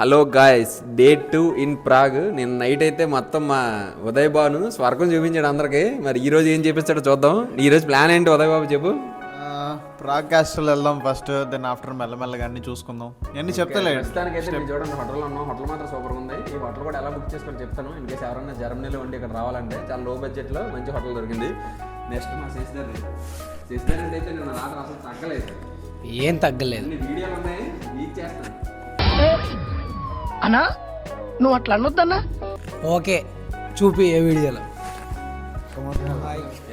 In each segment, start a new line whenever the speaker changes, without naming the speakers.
Hello guys, day 2 in Prague. నేను night అయితే మొత్తం మా ఉదయ్ బాబును స్వర్గం చూపించాడు అందరికి. మరి ఈ రోజు ఏం చూపిస్తాడో చూద్దాం. ఈ రోజు ప్లాన్ ఏంటి ఉదయ్ బాబు చెప్పు.
ప్రాగ్ క్యాస్టల్ వెళ్దాం ఫస్ట్, దెన్ ఆఫ్టర్ మెల్లమెల్లగా అన్ని చూసుకుందాం. అన్ని చెప్తాలే.
ప్రస్తుతానికి అయితే నేను చూడండి హోటల్లో ఉన్నాం. హోటల్ మాత్రం సూపర్గా ఉంది. ఈ హోటల్ కూడా ఎలా బుక్ చేసుకొని చెప్తాను. ఇన్ కేసు ఎవరైనా జర్మనీలో ఉండి ఇక్కడ రావాలంటే చాలా లో బడ్జెట్లో మంచి హోటల్ దొరికింది. నెక్స్ట్ మా సిస్టర్ అయితే నేను రాత్రి అసలు తగ్గలేదు.
ఏం తగ్గలేదు.
అన్ని వీడియోలు ఉన్నాయి, లీక్ చేస్తాను.
అన్నా నువ్వు అట్లా అనొద్దన్నా.
ఓకే చూపి ఏ వీడియోలో.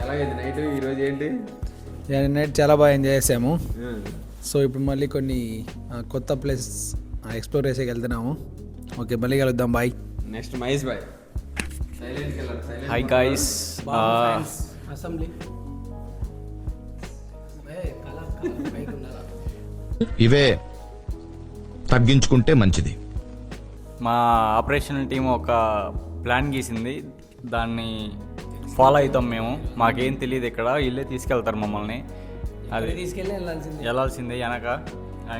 ఎలాగైంది నైట్? ఈరోజు ఏంటి?
నైట్ చాలా బాగా ఎంజాయ్ చేసాము. సో ఇప్పుడు మళ్ళీ కొన్ని కొత్త ప్లేస్ ఎక్స్ప్లోర్ చేసేకి వెళ్తున్నాము. ఓకే మళ్ళీ కలుద్దాం, బాయ్.
Next Mahesh bye. సైలెంట్కి వెళ్ళాలి.
Hi guys.
అసెంబ్లీ
ఇవే తగ్గించుకుంటే మంచిది.
మా ఆపరేషనల్ టీం ఒక ప్లాన్ గీసింది, దాన్ని ఫాలో అవుతాం మేము. మాకేం తెలియదు, ఇక్కడ వీళ్ళే తీసుకెళ్తారు మమ్మల్ని. అది
తీసుకెళ్ళి
వెళ్ళాల్సిందే వెనక,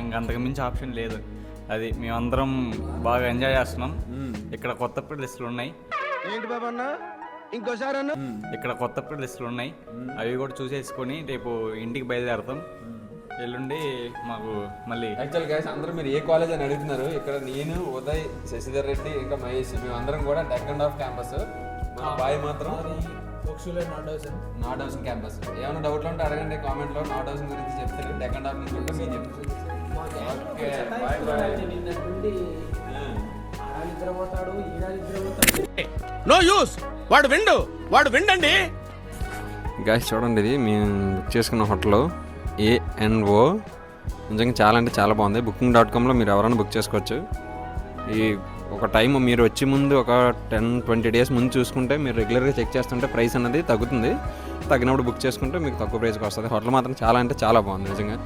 ఇంకంతకు మించి ఆప్షన్ లేదు. అది మేమందరం బాగా ఎంజాయ్ చేస్తున్నాం. ఇక్కడ కొత్త ప్లేస్లు ఉన్నాయి. ఇక్కడ కొత్త ప్లేస్లు ఉన్నాయి, అవి కూడా చూసేసుకొని రేపు ఇంటికి బయలుదేరుతాం. ఎల్లుండి మాకు మళ్ళీ
యాక్చువల్ గైస్ అందరూ మీరు ఏ కాలేజ్ అని అడుగుతున్నారు. ఇక్కడ నేను, ఉదయ్, శశిధర్ రెడ్డి, ఇంకా మహేష్, మేము అందరం కూడా టెక్ అండ్ ఆఫ్ క్యాంపస్. మా బాయ్ మాత్రం నాట్ హౌసింగ్ క్యాంపస్. ఏమైనా డౌట్లు ఉంటే అడగండి కామెంట్లో. నాట్ హౌసింగ్ గురించి చెప్తారు. టెక్ అండ్ ఆఫ్ నుంచి ఉంటే మీరు చెప్తారు. Okay bye bye.
No use. వాడు విండండి.
గాయస్ చూడండి, ఇది మేము బుక్ చేసుకున్న హోటల్ ANO. నిజంగా చాలా అంటే చాలా బాగుంది. booking.comలో మీరు ఎవరైనా బుక్ చేసుకోవచ్చు. ఈ ఒక టైం మీరు వచ్చే ముందు ఒక 10-20 డేస్ ముందు చూసుకుంటే, మీరు రెగ్యులర్గా చెక్ చేస్తుంటే ప్రైస్ అనేది తగ్గుతుంది. తగ్గినప్పుడు బుక్ చేసుకుంటే మీకు తక్కువ ప్రైస్కి వస్తుంది. హోటల్ మాత్రం చాలా అంటే చాలా బాగుంది నిజంగా.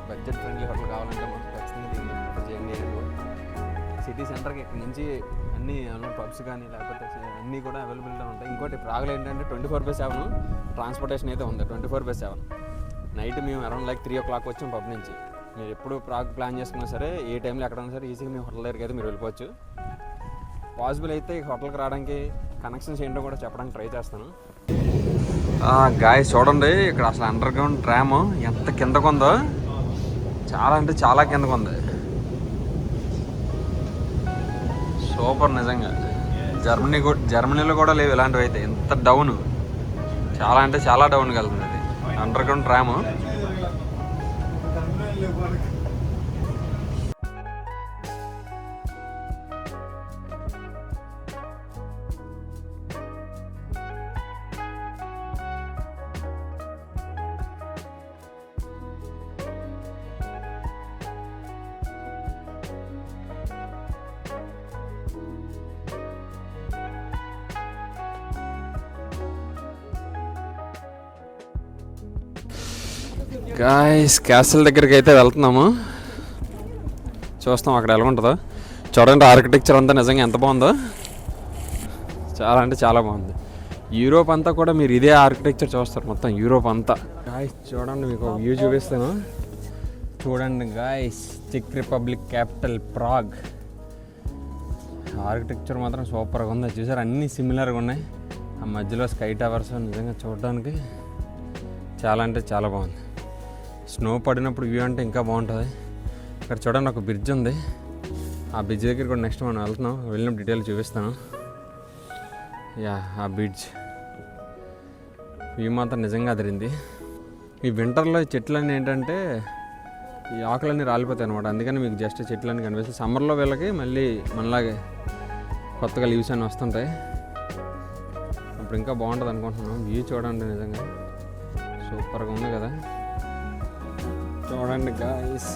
బడ్జెట్ ఫ్రెండ్లీ హోటల్ కావాలంటే మాకు ఖచ్చితంగా దీన్ని ప్రిఫర్ చేయండి. సిటీ సెంటర్కి ఇక్కడ నుంచి అన్ని పబ్స్ కానీ లేకపోతే అన్నీ కూడా అవైలబుల్గా ఉంటాయి. ఇంకోటి ప్రాగ్లో ఏంటంటే 24/7 ట్రాన్స్పోర్టేషన్ అయితే ఉంది. 24/7 నైట్ మేము అరౌండ్ 3 o'clock వచ్చాం పబ్ నుంచి. మీరు ఎప్పుడు ప్రాగ్ ప్లాన్ చేసుకున్నా సరే, ఏ టైంలో ఎక్కడైనా సరే ఈజీగా మీ హోటల్ దగ్గరికి అయితే మీరు వెళ్ళిపోవచ్చు. పాసిబుల్ అయితే ఈ హోటల్కి రావడానికి కనెక్షన్స్ ఏంటో కూడా చెప్పడానికి ట్రై చేస్తాను. గాయస్ చూడండి, ఇక్కడ అసలు అండర్ గ్రౌండ్ ట్రామ్ ఎంత కిందకు ఉందో, చాలా అంటే చాలా కిందకు ఉంది. సూపర్ నిజంగా. జర్మనీలో కూడా లేవు ఇలాంటివి అయితే. ఎంత డౌన్, చాలా అంటే చాలా డౌన్కి వెళ్తుంది అది under ground tram. Guys castle దగ్గరికి అయితే వెళ్తున్నాము. చూస్తాం అక్కడ ఎలా ఉంటుందో. చూడండి ఆర్కిటెక్చర్ అంతా నిజంగా ఎంత బాగుందో. చాలా అంటే చాలా బాగుంది. యూరోప్ అంతా కూడా మీరు ఇదే ఆర్కిటెక్చర్ చూస్తారు, మొత్తం యూరోప్ అంతా. గాయస్ చూడండి, మీకు వ్యూ చూపిస్తాను. చూడండి గాయస్, చెక్ రిపబ్లిక్ క్యాపిటల్ ప్రాగ్. ఆర్కిటెక్చర్ మాత్రం సూపర్గా ఉంది. చూసారు అన్నీ సిమిలర్గా ఉన్నాయి. ఆ మధ్యలో స్కై టవర్స్ నిజంగా చూడడానికి చాలా అంటే చాలా బాగుంది. స్నో పడినప్పుడు వ్యూ అంటే ఇంకా బాగుంటుంది. ఇక్కడ చూడండి ఒక బ్రిడ్జ్ ఉంది. ఆ బ్రిడ్జ్ దగ్గర కూడా నెక్స్ట్ మనం వెళ్తున్నాం. వెళ్ళినప్పుడు డీటెయిల్ చూపిస్తాను. ఆ బ్రిడ్జ్ వ్యూ మాత్రం నిజంగా అదిరింది. ఈ వింటర్లో ఈ చెట్లన్నీ ఏంటంటే ఈ ఆకులన్నీ రాలిపోతాయి అనమాట. అందుకని మీకు జస్ట్ చెట్లన్నీ కనిపిస్తాయి. సమ్మర్లో వీళ్ళకి మళ్ళీ మనలాగే కొత్తగా లీవ్స్ అన్నీ వస్తుంటాయి. అప్పుడు ఇంకా బాగుంటుంది అనుకుంటున్నాం. వ్యూ చూడండి నిజంగా సూపర్గా ఉంది కదా. చూడండి గాయస్,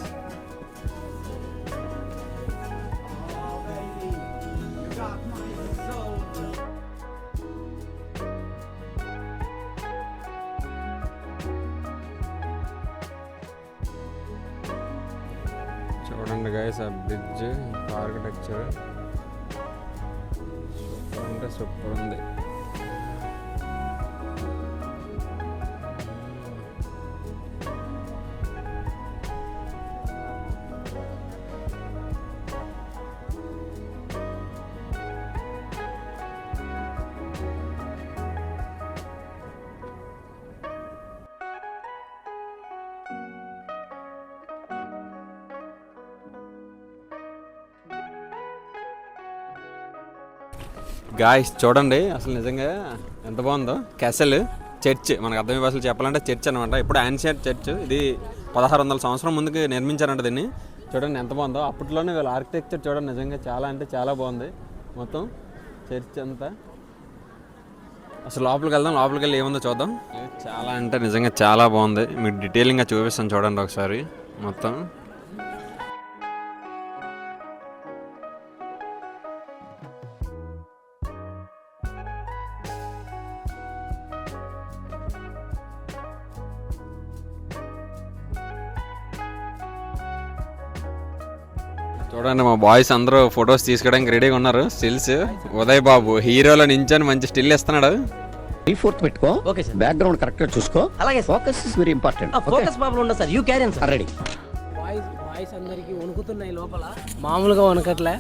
చూడండి గాయస్ ఆ బ్రిడ్జ్ ఆర్కిటెక్చర్ సూపర్ అంటే సూపర్ ఉంది. గాయస్ చూడండి అసలు నిజంగా ఎంత బాగుందో క్యాసెల్ చర్చ్. మనకు అర్థమయ్యే భాషలు చెప్పాలంటే చర్చ్ అనమాట. ఇప్పుడు యాన్షియంట్ చర్చ్ ఇది 1600 సంవత్సరం ముందుకు నిర్మించారంట దీన్ని. చూడండి ఎంత బాగుందో. అప్పట్లోనే వీళ్ళ ఆర్కిటెక్చర్ చూడండి నిజంగా చాలా అంటే చాలా బాగుంది మొత్తం చర్చ్ అంతా. అసలు లోపలికి వెళ్దాం, లోపలికి వెళ్ళి ఏముందో చూద్దాం. చాలా అంటే నిజంగా చాలా బాగుంది. మీకు డీటెయిలింగ్గా చూపిస్తాను చూడండి ఒకసారి మొత్తం. చూడండి మా బాయ్స్ అందరూ ఫొటోస్ తీసుకోవడానికి రెడీగా ఉన్నారు. స్టిల్స్ ఉదయ్ బాబు హీరోలో నించొని మంచి స్టిల్ ఇస్తున్నాడు.
ఫోర్త్ పెట్టుకో. Okay sir. బ్యాక్గ్రౌండ్ కరెక్ట్ గా చూసుకో. అలాగే focus is very important. Focus problem ఉండదు sir. You carry on sir. Ready.
Voice అందరికి వణుకుతున్నాయి లోపల, మామూలుగా వణకట్లే.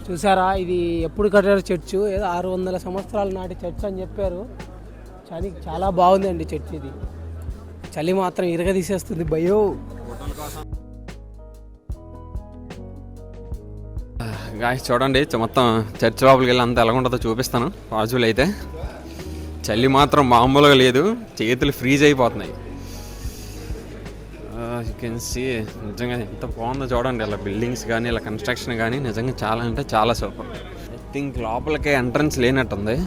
చూసారా ఇది ఎప్పుడు కట్టారు చర్చ్? ఏదో 600 సంవత్సరాల నాటి చర్చ్ అని చెప్పారు. చాలా బాగుందండి చర్చ్. ఇది చలి మాత్రం ఇరగదీసేస్తుంది భయో.
గాయస్ చూడండి మొత్తం చర్చ్ లోపలికి వెళ్ళి అంతా ఎలా ఉంటుందో చూపిస్తాను పాజిబుల్ అయితే. చలి మాత్రం మామూలుగా లేదు, చేతులు ఫ్రీజ్ అయిపోతున్నాయి. యూ కెన్ సీ నిజంగా ఎంత బాగుందో చూడండి. ఇలా బిల్డింగ్స్ కానీ ఇలా కన్స్ట్రక్షన్ కానీ నిజంగా చాలా అంటే చాలా సూపర్. ఐ థింక్ లోపలికి ఎంట్రన్స్ లేనట్టుంది.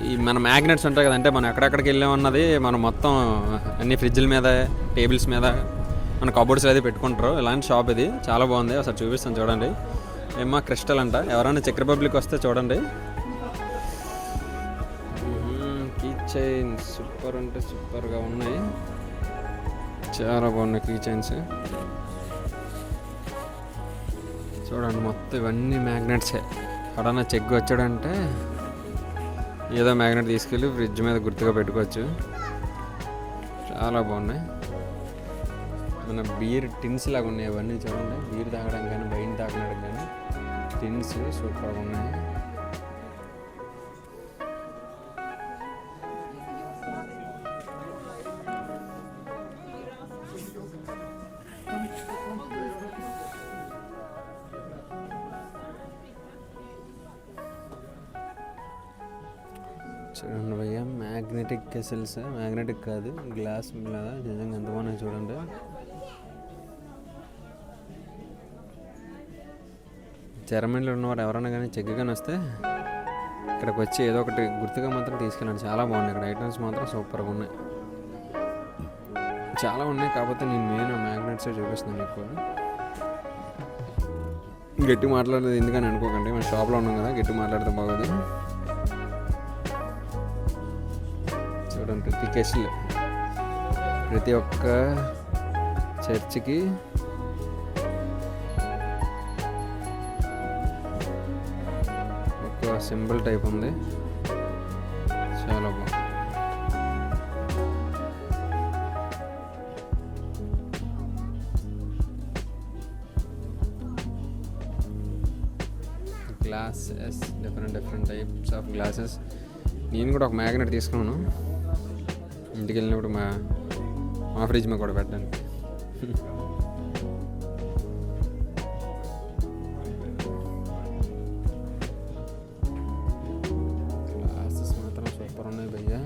ఈ మన మ్యాగ్నెట్స్ ఉంటాయి కదంటే మనం ఎక్కడెక్కడికి వెళ్ళామన్నది మనం మొత్తం అన్ని ఫ్రిడ్జ్ల మీద టేబుల్స్ మీద మన కబోర్డ్స్ అది పెట్టుకుంటారు. ఇలాంటి షాప్ ఇది చాలా బాగుంది. ఒకసారి చూపిస్తాను చూడండి. ఏమో క్రిస్టల్ అంట. ఎవరైనా చెక్ రిపబ్లిక్ వస్తే చూడండి. కీ చైన్స్ సూపర్ అంటే సూపర్గా ఉన్నాయి. చాలా బాగున్నాయి కీ చైన్స్ చూడండి. మొత్తం ఇవన్నీ మ్యాగ్నెట్సే. ఎవడన్నా చెక్ వచ్చాడంటే ఏదో మ్యాగ్నెట్ తీసుకెళ్ళి ఫ్రిడ్జ్ మీద గుర్తుగా పెట్టుకోవచ్చు. చాలా బాగున్నాయి. మన బీర్ టిన్స్ లాగా ఉన్నాయి అవన్నీ చూడండి. బీర్ తాగడం కానీ వైన్ తాగడం కానీ టిన్స్ సూపర్గా ఉన్నాయి. చూడండి భయ్య మ్యాగ్నెటిక్ కెసిల్స్. మ్యాగ్నెటిక్ కాదు, గ్లాస్ మీద నిజంగా ఎంత బాగున్నాయి చూడండి. జర్మనీలో ఉన్నవారు ఎవరైనా కానీ చెక్గానే వస్తే ఇక్కడికి వచ్చి ఏదో ఒకటి గుర్తుగా మాత్రం తీసుకెళ్ళండి. చాలా బాగున్నాయి ఇక్కడ ఐటమ్స్ మాత్రం సూపర్గా ఉన్నాయి. చాలా ఉన్నాయి కాకపోతే నేను మెయిన్ మ్యాగ్నెట్సే చూపిస్తున్నాను ఎక్కువ. గట్టి మాట్లాడేది ఎందుకని అనుకోకండి, మన షాప్లో ఉన్నాం కదా, గట్టి మాట్లాడితే బాగోదు. చూడండి ప్రతి కేసులు ప్రతి ఒక్క చర్చికి ఒక సింబల్ టైప్ ఉంది. చాలా బాగుంది. Glasses different types of glasses. నేను కూడా ఒక మ్యాగ్నెట్ తీసుకున్నాను ఇంటికి వెళ్ళినప్పుడు మా ఫ్రిడ్జ్ మీద కూడా పెట్టడానికి. గ్లాసెస్ మాత్రం సూపర్ ఉన్నాయి భయ్యా.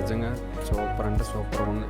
నిజంగా సూపర్ అంటే సూపర్ ఉంది.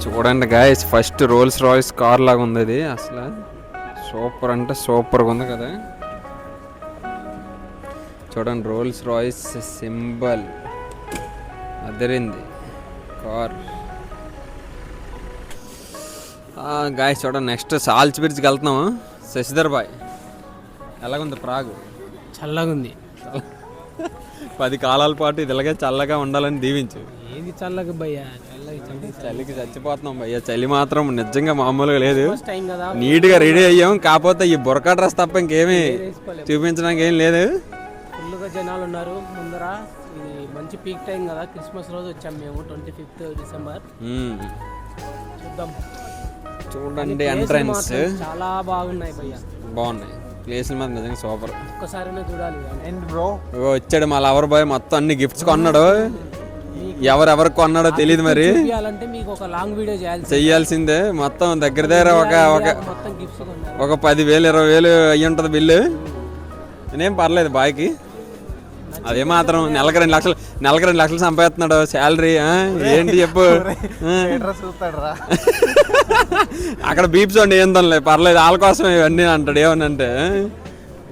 చూడండి guys, first Rolls Royce car లాగా ఉంది అది. అసలు సూపర్ అంటే సూపర్గా ఉంది కదా. చూడండి, రోల్స్ రాయిస్ సింబల్ అదిరింది కార్. గాయస్ చూడండి, నెక్స్ట్ సాల్చ్ బ్రిడ్జ్కి వెళ్తున్నాము. శశిధర్ బాయ్, ఎలాగుంది ప్రాగ్?
చల్లగా ఉంది.
10 కాలాల పాటు ఇది ఇలాగే చల్లగా ఉండాలని దీవించు.
ఏది చల్లగా భయ్యా,
చలికి చచ్చిపోతున్నాం భయ్య. చలి మాత్రం నిజంగా మామూలుగా లేదు.
టైం కదా,
నీట్గా రెడీ అయ్యాం, కాకపోతే ఈ బురకా డ్రెస్ తప్ప ఇంకేమీ చూపించడానికి ఏం లేదు.
ఫుల్గా జనాలు ఉన్నారు ముందర. ఇది మంచి పీక్ టైం కదా, క్రిస్మస్ రోజు వచ్చాం మేము 25th డిసెంబర్. చూద్దాం.
చూడండి ఎంట్రన్స్
చాలా బాగున్నాయి భయ్యా,
బాగున్నాయి ప్లేసులు మాత్రం నిజంగా సూపర్.
ఒక్కసారైనా చూడాలి.
అండ్ బ్రో
వచ్చాడు మా లవర్ బాయ్, మొత్తం అన్ని గిఫ్ట్స్ కొన్నాడు. ఎవరెవరికి కొన్నాడో తెలియదు మరి,
చూపించాలంటే మీకు ఒక లాంగ్ వీడియో
చెయ్యాల్సిందే. మొత్తం దగ్గర దగ్గర
మొత్తం గిఫ్ట్స్ కొన్నారు.
ఒక 10,000 20,000 అయ్యి ఉంటుంది బిల్లు. నేనేం పర్లేదు బాయ్కి, అదే మాత్రం నెలకు 2 లక్షలు సంపాదిస్తున్నాడు శాలరీ. ఏంటి చెప్పు. అక్కడ బీప్స్ ఉండి ఏం తనలే పర్లేదు, వాళ్ళ కోసమే ఇవన్నీ అంటాడు. ఏమనంటే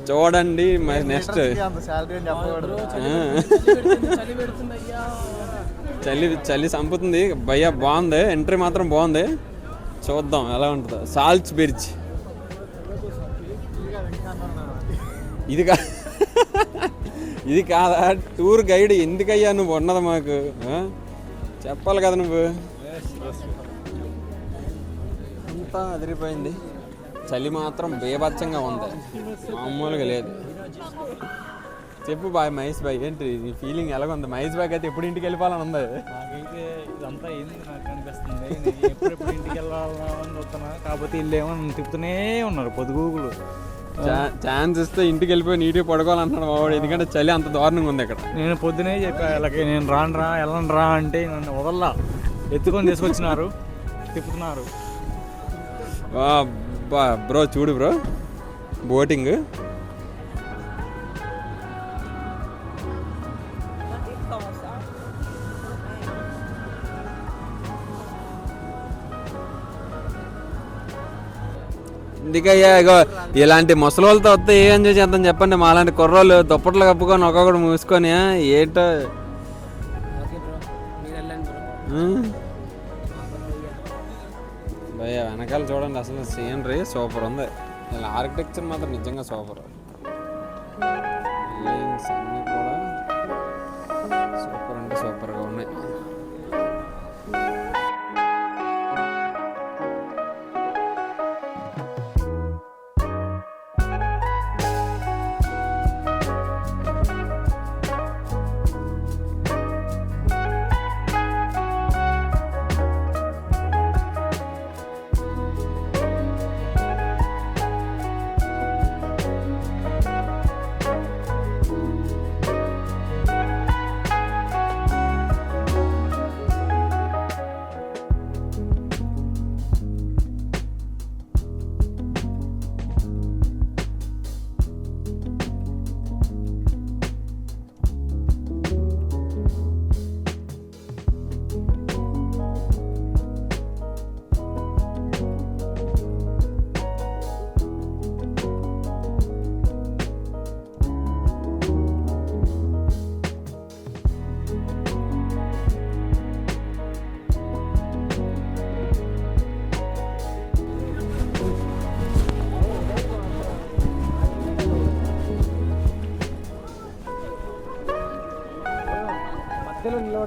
చూడండి నెక్స్ట్ చలి చంపుతుంది భయ్య. బాగుంది, ఎంట్రీ మాత్రం బాగుంది. చూద్దాం ఎలా ఉంటుందో. సాల్చ్ బ్రిడ్జ్ ఇది కాదా టూర్ గైడ్? ఎందుకయ్యా నువ్వు ఉన్నది మాకు? చెప్పాలి కదా నువ్వు. అంతా అదిరిపోయింది. చలి మాత్రం బేభత్సంగా ఉంది, మామూలుగా లేదు. చెప్పు బాయ్, మహేష్ బాయ్, ఏంటి నీ ఫీలింగ్ ఎలాగుంది? మహేష్ బాయ్ అయితే ఎప్పుడు ఇంటికి వెళ్ళిపోవాలని ఉంది.
నాకైతే ఇదంతా ఏంది నాకు అనిపిస్తుంది. ఎప్పుడెప్పుడు ఇంటికి వెళ్ళాలని చూస్తున్నా, కాకపోతే వీళ్ళు ఏమో తిప్పుతూనే ఉన్నారు పొద్దుగూకులు.
ఛాన్స్ ఇస్తే ఇంటికి వెళ్ళిపోయి నీట్గా పడుకోవాలంటున్నాడు మావాడు, ఎందుకంటే చలి అంత దారుణంగా ఉంది ఇక్కడ.
నేను పొద్దునే చెప్పా వీళ్ళకి, నేను వెళ్ళను రా అంటే నన్ను వదల్లా, ఎత్తుకొని తీసుకొచ్చినారు, తిప్పుతున్నారు.
బ్రో చూడు బ్రో, బోటింగ్ ఎందుకయ్యా. ఇగో ఇలాంటి ముసలోళ్ళతో వస్తే ఏ ఎంజాయ్ చేద్దాం చెప్పండి. మా అలాంటి కుర్రోళ్ళు దుప్పట్లు కప్పుకొని ఒక్కొక్కడు మూసుకొని ఏంటో. భయ్య వెనకాల చూడండి, అసలు సీనరీ సూపర్ ఉంది. ఇలా ఆర్కిటెక్చర్ మాత్రం నిజంగా సూపర్. బిల్డింగ్స్ అన్నీ కూడా సూపర్ అంటే సూపర్గా ఉన్నాయి.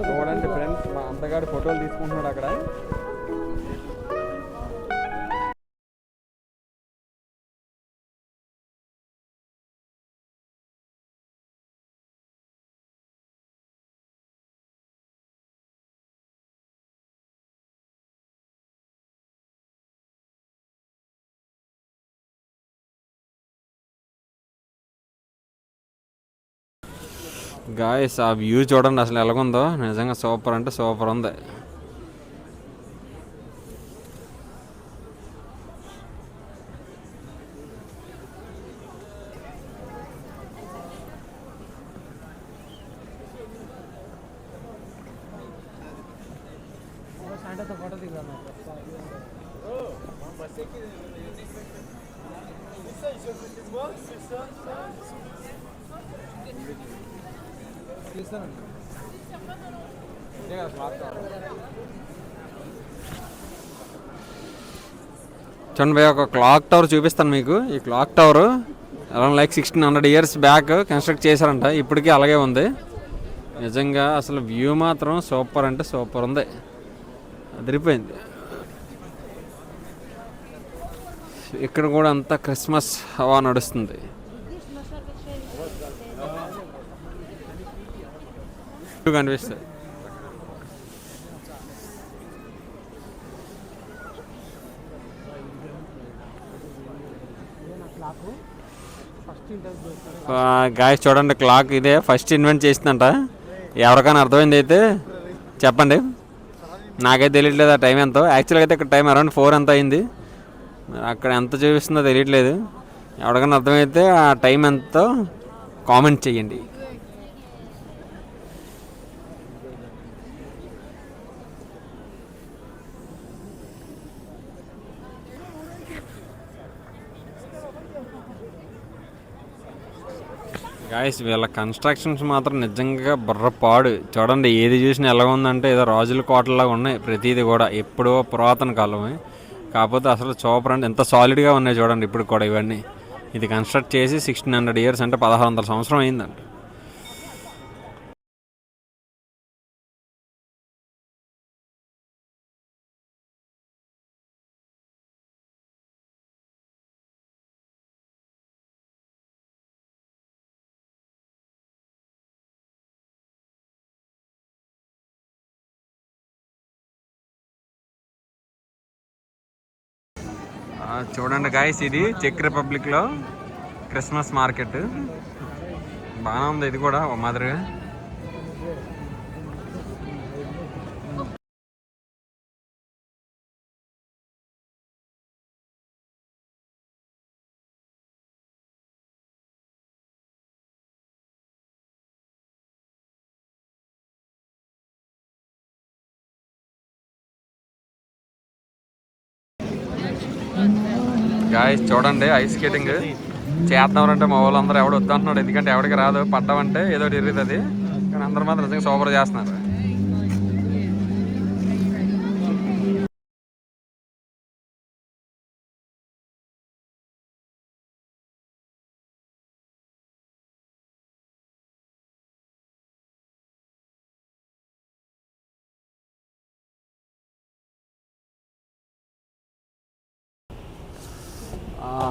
చూడండి ఫ్రెండ్స్, మా అంతగాడు ఫోటోలు తీసుకుంటున్నాడు అక్కడ. గాయస్ ఆ వ్యూ చూడండి అసలు ఎలాగుందో, నిజంగా సూపర్ అంటే సూపర్ ఉంది.
శాంటాతో ఫోటో దిగుదాం.
చూడండి భయ్య, ఒక క్లాక్ టవర్ చూపిస్తాను మీకు. ఈ clock tower around like 1600 years back construct చేశారంట. ఇప్పటికీ అలాగే ఉంది. నిజంగా అసలు వ్యూ మాత్రం సూపర్ అంటే సూపర్ ఉంది, అదిరిపోయింది. ఇక్కడ కూడా అంతా క్రిస్మస్ హవా నడుస్తుంది. కనిపిస్తుంది. గాయస్ చూడండి, క్లాక్ ఇదే ఫస్ట్ ఇన్వెంట్ చేసిందంట. ఎవరికైనా అర్థమైంది అయితే చెప్పండి, నాకైతే తెలియట్లేదు ఆ టైం ఎంతో. యాక్చువల్గా అయితే ఇక్కడ టైం అరౌండ్ 4 ఎంత అయింది, అక్కడ ఎంత చూపిస్తుందో తెలియట్లేదు. ఎవరికైనా అర్థమైతే ఆ టైం ఎంతో కామెంట్ చేయండి. గాయస్ వీళ్ళ కన్స్ట్రక్షన్స్ మాత్రం నిజంగా బుర్రపాడు. చూడండి, ఏది చూసినా ఎలా ఉందంటే ఏదో రాజుల కోటలాగా ఉన్నాయి ప్రతిదీ కూడా. ఎప్పుడో పురాతన కాలమే, కాకపోతే అసలు సూపర్ అంటే ఎంత సాలిడ్గా ఉన్నాయి చూడండి ఇప్పుడు కూడా. ఇవన్నీ ఇది కన్స్ట్రక్ట్ చేసి 1600 years అంటే 1600 సంవత్సరం అయిందంట. చూడండి గాయస్, ఇది చెక్ రిపబ్లిక్లో క్రిస్మస్ మార్కెట్. బాగానే ఉంది ఇది కూడా ఓ మాదిరిగా. గాయస్ చూడండి, ఐస్ స్కేటింగ్ చేద్దామంటే మా వాళ్ళందరూ ఎవడు వద్దంటున్నాడు, ఎందుకంటే ఎవరికి రాదు. పడ్డామంటే ఏదో ఇరుగుతుంది, కానీ అందరూ మాత్రం నిజంగా సూపర్ చేస్తున్నారు.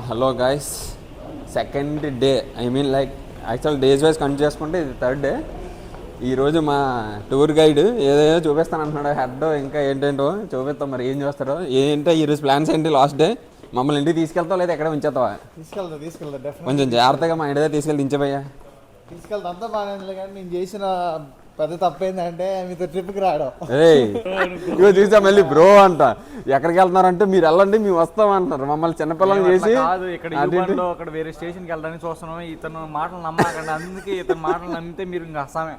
Hello guys, second day, I mean like actual days wise continue చేసుకుంటే ఇది 3rd డే. ఈరోజు మా టూర్ గైడ్ ఏదేదో చూపిస్తాను అంటున్నాడు. హెడ్ ఇంకా ఏంటేంటో చూపిస్తాం, మరి ఏం చూస్తారో ఏంటో. ఈరోజు ప్లాన్స్ ఏంటి? లాస్ట్ డే మమ్మల్ని ఇంటికి తీసుకెళ్తావు లేదా ఎక్కడ ఉంచేస్తావా?
తీసుకెళ్తా
కొంచెం జాగ్రత్తగా మా ఇంటి దగ్గర తీసుకెళ్ళి దించబోయా.
తీసుకెళ్తా, అంతా బాగానే. కానీ నేను చేసిన పెద్ద తప్పేందంటే మీతో ట్రిప్కి రావడం.
ఇగో చూసా మళ్ళీ బ్రో అంట. ఎక్కడికి వెళ్తున్నారంటే మీరు వెళ్ళండి మేము వస్తాం అంటారు. మమ్మల్ని చిన్నపిల్లలు చేసి
అక్కడ వేరే స్టేషన్కి వెళ్ళడానికి చూస్తున్నాం. ఇతను మాటలు నమ్మకండి, అందుకే ఇతను మాటలు నమ్మితే మీరు ఇంకా అస్సామే.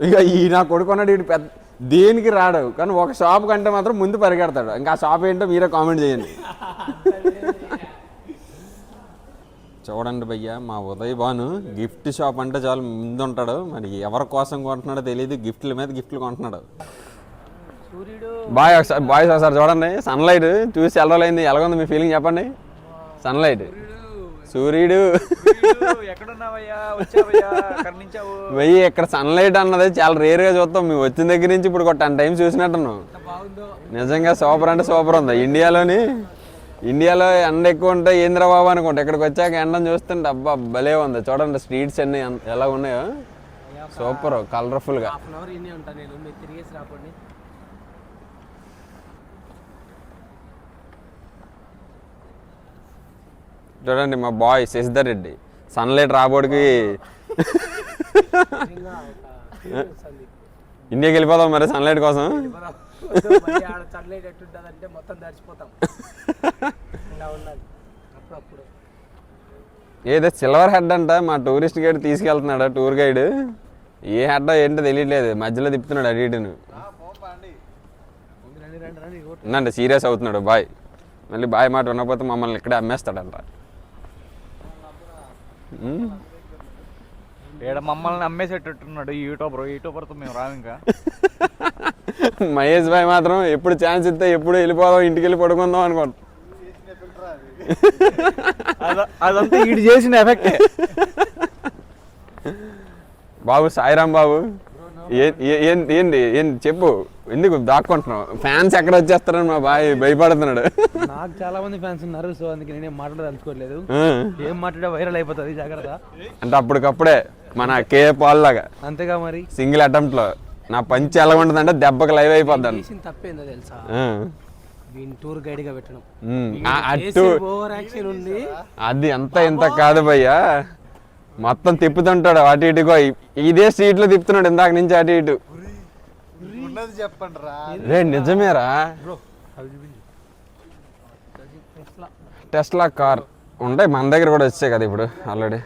ఇక ఈ నా కొడుకున్నాడు, వీడు పెద్ద దేనికి రాడు, కానీ ఒక షాప్ కంటే మాత్రం ముందు పరిగెడతాడు. ఇంకా ఆ షాప్ ఏంటో మీరే కామెంట్ చేయండి. చూడండి భయ్య, మా ఉదయ్ భాను గిఫ్ట్ షాప్ అంటే చాలా ముందు ఉంటాడు. మరి ఎవరి కోసం కొంటున్నాడో తెలియదు, గిఫ్ట్ల మీద గిఫ్ట్లు కొంటున్నాడు. బాయ్స్ ఒకసారి చూడండి, సన్లైట్ చూసి చాలా రోజులైంది. ఎలాగొంది మీ ఫీలింగ్ చెప్పండి? సన్లైట్, సూర్యుడు భయ్య, ఇక్కడ సన్లైట్ అన్నది చాలా రేర్గా చూస్తాం. మేము వచ్చిన దగ్గర నుంచి ఇప్పుడు 10 times చూసినట్టున్నాం. నిజంగా సూపర్ అంటే సూపర్ ఉంది. ఇండియాలో ఎండ ఎక్కువ ఉంటే ఏంద్రా బాబు అనుకుంటా, ఇక్కడికి వచ్చాక ఎండను చూస్తుంటే అబ్బా భలే ఉంది. చూడండి స్ట్రీట్స్ అన్నీ ఎలా ఉన్నాయో, సూపర్ కలర్ఫుల్గా. చూడండి మా బాయ్ శశిధర్ రెడ్డి సన్లైట్ రాబోడికి ఇండియాకి వెళ్ళిపోదాం మరి సన్లైట్ కోసం. ఏదో సిల్వర్ హెడ్ అంట మా టూరిస్ట్ గైడ్ తీసుకెళ్తున్నాడు. టూర్ గైడ్ ఏ హెడ్ ఏంటో తెలియట్లేదు, మధ్యలో తిప్పుతున్నాడు అటు ఇటును. ఉందండి సీరియస్ అవుతున్నాడు బాయ్. మళ్ళీ బాయ్ మాట వినకపోతే మమ్మల్ని ఇక్కడే అమ్మేస్తాడంట.
ఇక్కడ మమ్మల్ని అమ్మేసేటట్టున్నాడు యూట్యూబర్తో మేము రాము ఇంకా.
మహేష్ బాయ్ మాత్రం ఎప్పుడు ఛాన్స్ ఇస్తే ఎప్పుడు వెళ్ళిపోదాం, ఇంటికి వెళ్ళి పడుకుందాం అనుకోండి.
అదంతా వీడు చేసిన ఎఫెక్టే.
బాబు సాయిరాం బాబు, ఏంటి చెప్పు, ఎందుకు దాక్కుంటున్నావు? ఫ్యాన్స్ ఎక్కడ వచ్చేస్తారని మా బాయ్ భయపడుతున్నాడు.
నాకు చాలా మంది ఫ్యాన్స్ ఉన్నారు, సో అందుకే నేనేం మాట్లాడదలుచుకోలేదు. ఏం మాట్లాడే వైరల్ అయిపోతుంది, జాగ్రత్త.
అంటే అప్పటికప్పుడే మన కే పాల్ లాగా
అంతేగా మరి.
సింగిల్ అటెంప్ట్ లో నా పంచి ఎలా ఉంటుందంటే దెబ్బకి లైవ్ అయిపోద్దాను.
తప్పేందో తెలుసా, వీని టూర్ గైడ్ గా పెట్టడం. ఓవర్ యాక్షన్ ఉంది,
అది అంత ఇంత కాదు భయ్యా, మొత్తం తిప్పుతుంటాడు అటు ఇటుకో. ఇదే స్ట్రీట్ లో తిప్పుతున్నాడు ఇందాక నుంచి అటు ఇటు.
చెప్పండి రా.
రే నిజమేరా, టెస్లా కార్ ఉంటాయి మన దగ్గర కూడా వచ్చాయి కదా ఇప్పుడు ఆల్రెడీ.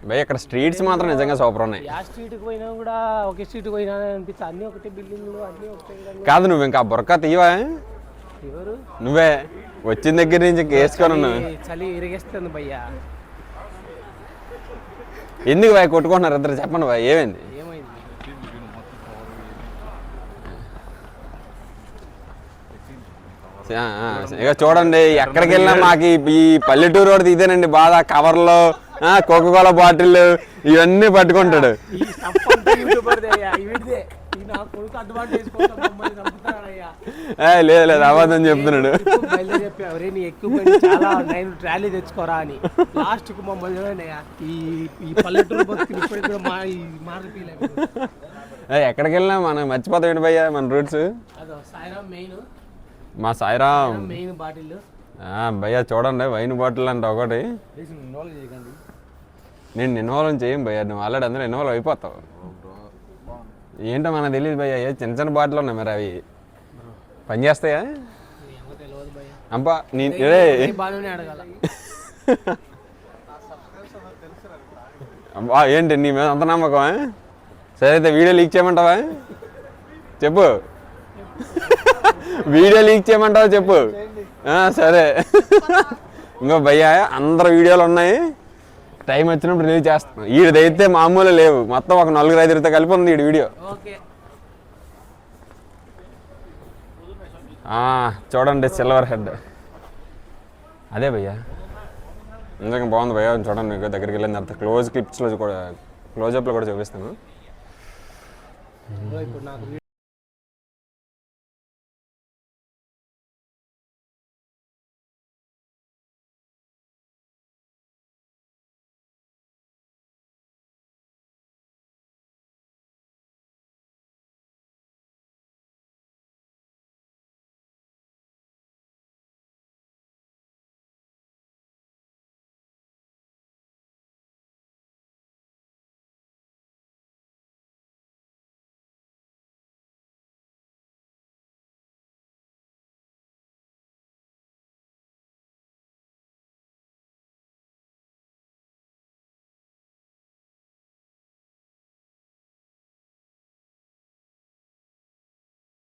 భయ్ ఇక్కడ స్ట్రీట్స్ మాత్రం నిజంగా సూపర్ ఉన్నాయి.
ఆ స్ట్రీట్ కి పోయినా కూడా ఒకే స్ట్రీట్ పోయినా అనిపిస్తుంది, అన్ని ఒకటే బిల్డింగ్లు అన్ని ఒకటే.
కాదు నువ్వు ఇంకా బుర్క తీయవా?
ఎవరు?
నువ్వే వచ్చిన దగ్గర నుంచి వేసుకొని ఉన్నావు.
చలి ఇరిగేస్తుంది భయ్యా.
ఎందుకు భయ కొట్టుకుంటున్నారు ఇద్దరు? చెప్పండి భయ, ఏమైంది?
ఏమైంది?
ఇక చూడండి, ఎక్కడికి వెళ్ళినా మాకు ఈ పల్లెటూరు రోడ్డు ఇదేనండి బాధ. కవర్లో కోకోకోలా బాటిల్ ఇవన్నీ పట్టుకుంటాడు. లేదు లేదు అబద్ధం చెప్తున్నాడు.
చాలా నేను ట్రాలీ తెచ్చుకోరా అని లాస్ట్ కు మమ్మల్ని ఈ పల్లెటూరు
ఎక్కడికి వెళ్ళినా మనం మర్చిపోతాం ఏంటి భయ్యా మన రూట్స్.
సాయిరామ్ మెయిన్,
మా సాయిరామ్
మెయిన్ బాటిల్
భయ్యా. చూడండి వైన్ బాటిల్ అంటే ఒకటి. నేను ఇన్వాల్వ్ చేయం భయ్యా, నువ్వు ఆల్రెడీ అందరూ ఇన్వాల్వ్ అయిపోతావు. ఏంటో మనకు తెలియదు భయ్యా, ఏ చిన్న చిన్న బాటిల్ ఉన్నాయి మరి అవి పనిచేస్తాయా? అంపా అబ్బా ఏంటి నీ మీద అంత నమ్మకమా? సరే అయితే వీడియో లీక్ చేయమంటావా చెప్పు. వీడియో లీక్ చేయమంటావా చెప్పు. సరే ఇంకో భయ్యా అందరు వీడియోలు ఉన్నాయి, టైం వచ్చినప్పుడు రిలీజ్ చేస్తాను. వీడిదైతే మామూలు లేవు, మొత్తం ఒక 4-5 కలిపి ఉంది వీడి వీడియో. చూడండి సిల్వర్ హెడ్ అదే భయ్యా, నిజంగా బాగుంది భయ్యా. చూడండి మీకు దగ్గరికి వెళ్ళిన తర్వాత క్లోజ్ క్లిప్స్లో కూడా క్లోజప్లో కూడా చూపిస్తాను.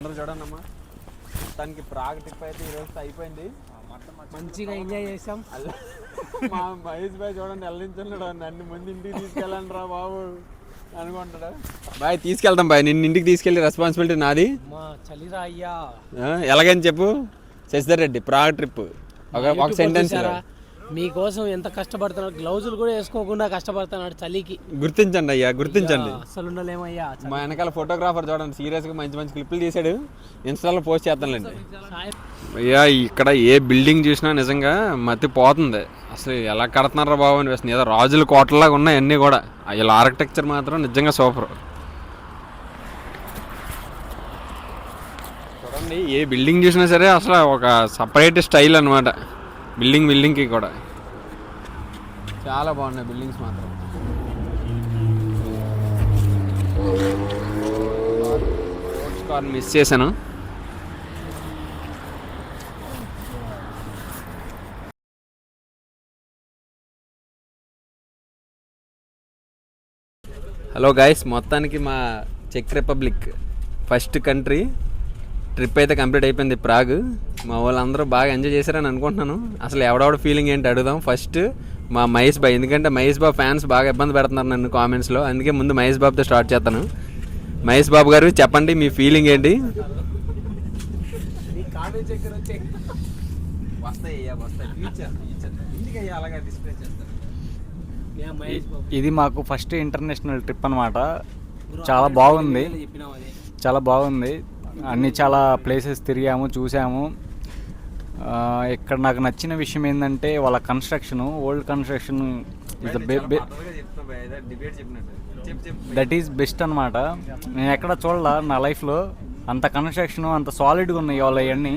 అందరూ చూడండి అమ్మా, మొత్తానికి ప్రాగ్ ట్రిప్ అయితే ఈరోజు అయిపోయింది.
మంచిగా ఎంజాయ్ చేసాం.
మా మహేష్ బాయ్ చూడండి వెళ్ళించున్నాడు, నన్ను ముందు ఇంటికి తీసుకెళ్ళండి రా బాబు అనుకుంటాడు. బాయ్ తీసుకెళ్తాం బాయ్, నిన్ను ఇంటికి తీసుకెళ్ళి రెస్పాన్సిబిలిటీ నాది.
చలిరా అయ్యా
ఎలాగని చెప్పు. శశిధర్ రెడ్డి ప్రాగ్ ట్రిప్ ఒక సెంటెన్స్.
మీకోసం ఎంత కష్టపడుతున్నాడు, గ్లౌజులు కూడా వేసుకోకుండా కష్టపడుతున్నాడు చలికి.
గుర్తించండి అయ్యా, గుర్తించండి.
అసలు ఉండలేమయ్యా.
మా వెనకాల ఫోటోగ్రాఫర్ చూడండి సీరియస్గా మంచి మంచి క్లిప్లు తీసాడు, ఇన్స్టాలో పోస్ట్ చేస్తానులేండి. అయ్యా ఇక్కడ ఏ బిల్డింగ్ చూసినా నిజంగా మతి పోతుంది. అసలు ఎలా కడుతున్నారా బాబు అనిపిస్తుంది, ఏదో రాజుల కోటలాగా ఉన్నాయి అన్నీ కూడా. ఇలా ఆర్కిటెక్చర్ మాత్రం నిజంగా సూపర్. చూడండి ఏ బిల్డింగ్ చూసినా సరే అసలు ఒక సపరేట్ స్టైల్ అనమాట. బిల్డింగ్కి కూడా చాలా బాగున్నాయి బిల్డింగ్స్ మాత్రం. మిస్ చేశాను. హలో గైస్, మొత్తానికి మా చెక్ రిపబ్లిక్ ఫస్ట్ కంట్రీ ట్రిప్ అయితే కంప్లీట్ అయిపోయింది ప్రాగ్. మా వాళ్ళందరూ బాగా ఎంజాయ్ చేశారని అనుకుంటున్నాను. అసలు ఎవడెవడ ఫీలింగ్ ఏంటి అడుగుదాం. ఫస్ట్ మా మహేష్ బాబు, ఎందుకంటే మహేష్ బాబు ఫ్యాన్స్ బాగా ఇబ్బంది పెడుతున్నారు నన్ను కామెంట్స్లో. అందుకే ముందు మహేష్ బాబుతో స్టార్ట్ చేస్తాను. మహేష్ బాబు గారు చెప్పండి మీ ఫీలింగ్ ఏంటి?
ఇది మాకు ఫస్ట్ ఇంటర్నేషనల్ ట్రిప్ అనమాట. చాలా బాగుంది, చాలా బాగుంది. అన్ని చాలా ప్లేసెస్ తిరిగాము, చూసాము. ఇక్కడ నాకు నచ్చిన విషయం ఏంటంటే వాళ్ళ construction, old construction is that is best అనమాట. నేను ఎక్కడ చూడాల నా లైఫ్లో అంత కన్స్ట్రక్షన్, అంత సాలిడ్గా ఉన్నాయి వాళ్ళ అవన్నీ.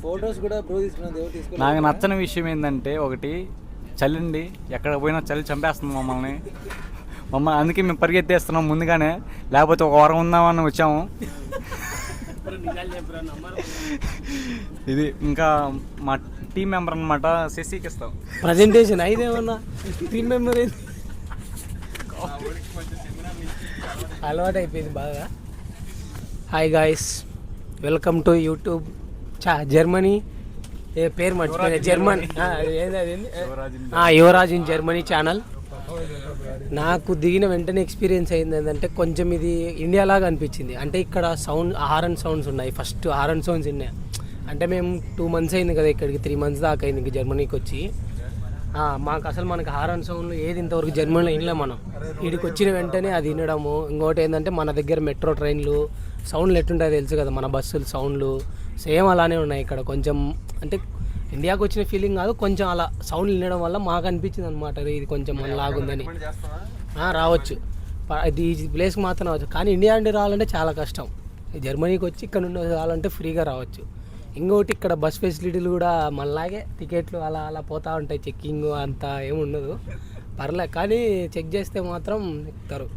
ఫొటోస్ కూడా బ్రో తీసుకున్నాను.
నాకు నచ్చని విషయం ఏంటంటే ఒకటి చల్లండి, ఎక్కడ పోయినా చలి చంపేస్తుంది మమ్మల్ని. అందుకే మేము పరిగెత్తేస్తున్నాం ముందుగానే, లేకపోతే ఒక వారం ఉందామని వచ్చాము. ఇది ఇంకా మా టీం మెంబర్ అనమాట, శశికి ఇస్తాం
ప్రజెంటేషన్ అయిదేమన్నా టీం మెంబర్ అలవాటు అయిపోయింది బాగా. Hi guys, welcome to YouTube Germany. పేరు మర్చిపోయినా, German Yuvraj in Germany channel. నాకు దిగిన వెంటనే ఎక్స్పీరియన్స్ అయింది ఏంటంటే కొంచెం ఇది ఇండియా లాగా అనిపించింది. అంటే ఇక్కడ హారన్ సౌండ్స్ ఉన్నాయి. ఫస్ట్ హారన్ సౌండ్స్ ఉన్నాయి. అంటే మేము 2 months అయింది కదా ఇక్కడికి, 3 months దాకా అయింది ఇంక జర్మనీకి వచ్చి. మనకి హారన్ సౌండ్లు ఏది ఇంతవరకు జర్మనీలో వినలే మనం. వీడికి వచ్చిన వెంటనే అది వినడము. ఇంకోటి ఏంటంటే మన దగ్గర మెట్రో ట్రైన్లు సౌండ్లు ఎట్టుంటాయో తెలుసు కదా, మన బస్సులు సౌండ్లు సేమ్ అలానే ఉన్నాయి ఇక్కడ. కొంచెం అంటే ఇండియాకి వచ్చిన ఫీలింగ్ కాదు, కొంచెం అలా సౌండ్లు వినడం వల్ల మాకు అనిపించింది అనమాట, ఇది కొంచెం మనలాగుందని. రావచ్చు, ఈ ప్లేస్కి మాత్రం రావచ్చు. కానీ ఇండియా నుండి రావాలంటే చాలా కష్టం. జర్మనీకి వచ్చి ఇక్కడ నుండి రావాలంటే ఫ్రీగా రావచ్చు. ఇంకోటి ఇక్కడ బస్ ఫెసిలిటీలు కూడా మనలాగే, టికెట్లు అలా అలా పోతూ ఉంటాయి. చెక్కింగ్ అంతా ఏముండదు, పర్లేదు. కానీ చెక్ చేస్తే మాత్రం ఎక్కుతారు.